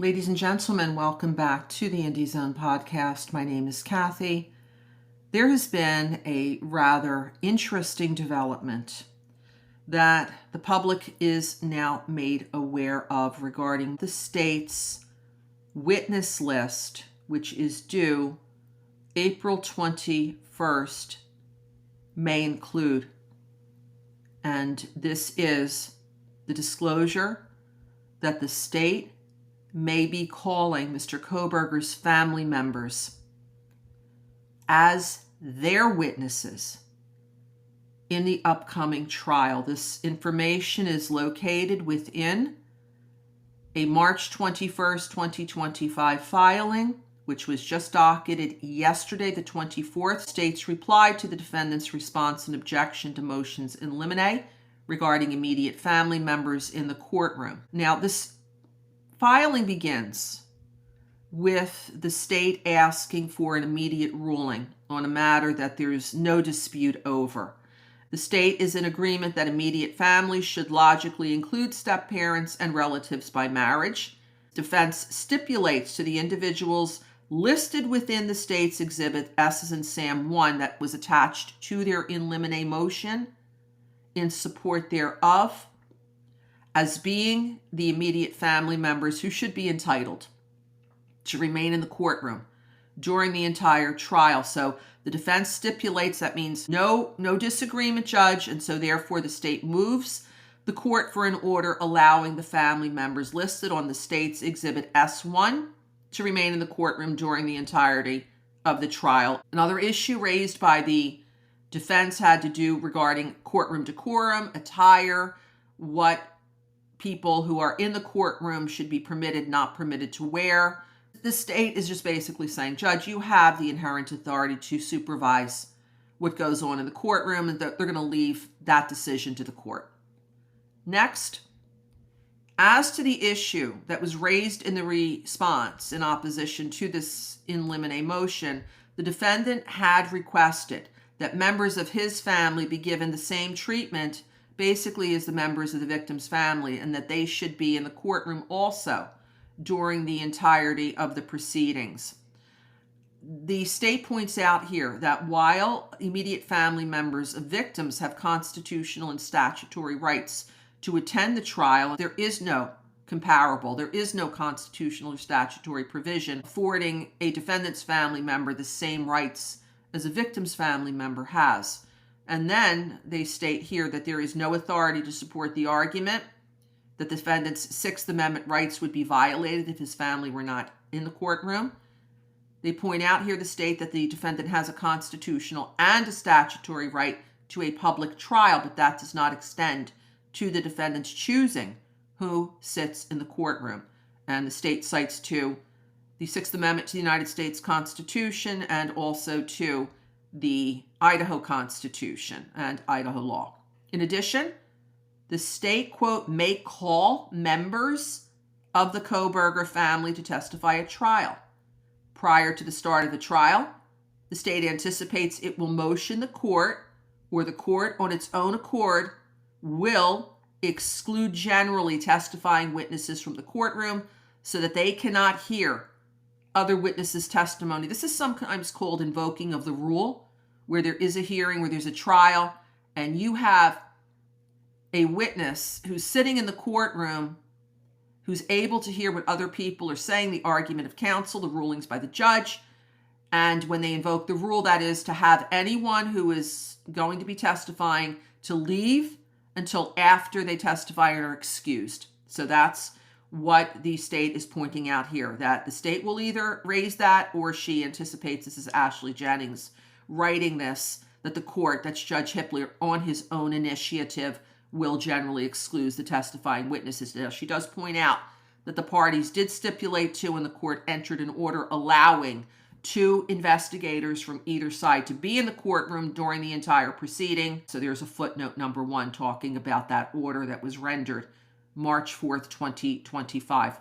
Ladies and gentlemen, welcome back to the Indie Zone podcast. My name is Kathy. There has been a rather interesting development that the public is now made aware of regarding the state's witness list, which is due April 21st, may include. And this is the disclosure that the state may be calling Mr. Kohberger's family members as their witnesses in the upcoming trial. This information is located within a March 21st, 2025 filing, which was just docketed yesterday, the 24th. States replied to the defendant's response and objection to motions in limine regarding immediate family members in the courtroom. Now, this filing begins with the state asking for an immediate ruling on a matter that there's no dispute over. The state is in agreement that immediate families should logically include step-parents and relatives by marriage. Defense stipulates to the individuals listed within the state's exhibit S and Sam 1 that was attached to their in limine motion in support thereof as being the immediate family members who should be entitled to remain in the courtroom during the entire trial. So the defense stipulates that means no disagreement, Judge, and so therefore the state moves the court for an order allowing the family members listed on the state's exhibit S1 to remain in the courtroom during the entirety of the trial. Another issue raised by the defense had to do regarding courtroom decorum, attire, what people who are in the courtroom should be permitted, not permitted to wear. The state is just basically saying, Judge, you have the inherent authority to supervise what goes on in the courtroom, and they're going to leave that decision to the court. Next, as to the issue that was raised in the response in opposition to this in limine motion, the defendant had requested that members of his family be given the same treatment basically as the members of the victim's family, and that they should be in the courtroom also during the entirety of the proceedings. The state points out here that while immediate family members of victims have constitutional and statutory rights to attend the trial, there is no constitutional or statutory provision affording a defendant's family member the same rights as a victim's family member has. And then they state here that there is no authority to support the argument that the defendant's Sixth Amendment rights would be violated if his family were not in the courtroom. They point out here, the state, that the defendant has a constitutional and a statutory right to a public trial, but that does not extend to the defendant's choosing who sits in the courtroom. And the state cites to the Sixth Amendment to the United States Constitution and also to the Idaho Constitution and Idaho law. In addition, the state, quote, may call members of the Kohberger family to testify at trial. Prior to the start of the trial, the state anticipates it will motion the court, or the court on its own accord will exclude generally testifying witnesses from the courtroom so that they cannot hear other witnesses' testimony. This is sometimes called invoking of the rule, where there is a hearing, where there's a trial, and you have a witness who's sitting in the courtroom who's able to hear what other people are saying, the argument of counsel, the rulings by the judge, and when they invoke the rule, that is to have anyone who is going to be testifying to leave until after they testify and are excused. So that's what the state is pointing out here, that the state will either raise that, or she anticipates, this is Ashley Jennings writing this, that the court, that's Judge Hippler, on his own initiative, will generally exclude the testifying witnesses. Now, she does point out that the parties did stipulate to, and the court entered an order allowing 2 investigators from either side to be in the courtroom during the entire proceeding. So there's a footnote number 1 talking about that order that was rendered March 4th, 2025.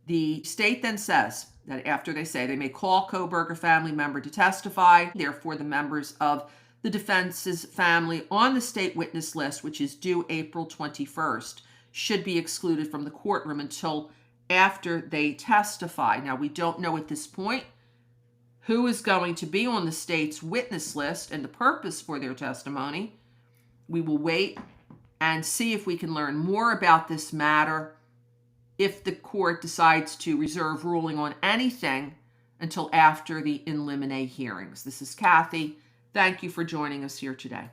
The state then says that after they say they may call Kohberger family member to testify, therefore the members of the defense's family on the state witness list, which is due April 21st, should be excluded from the courtroom until after they testify. Now, we don't know at this point who is going to be on the state's witness list and the purpose for their testimony. We will wait and see if we can learn more about this matter if the court decides to reserve ruling on anything until after the in limine hearings. This is Kathy. Thank you for joining us here today.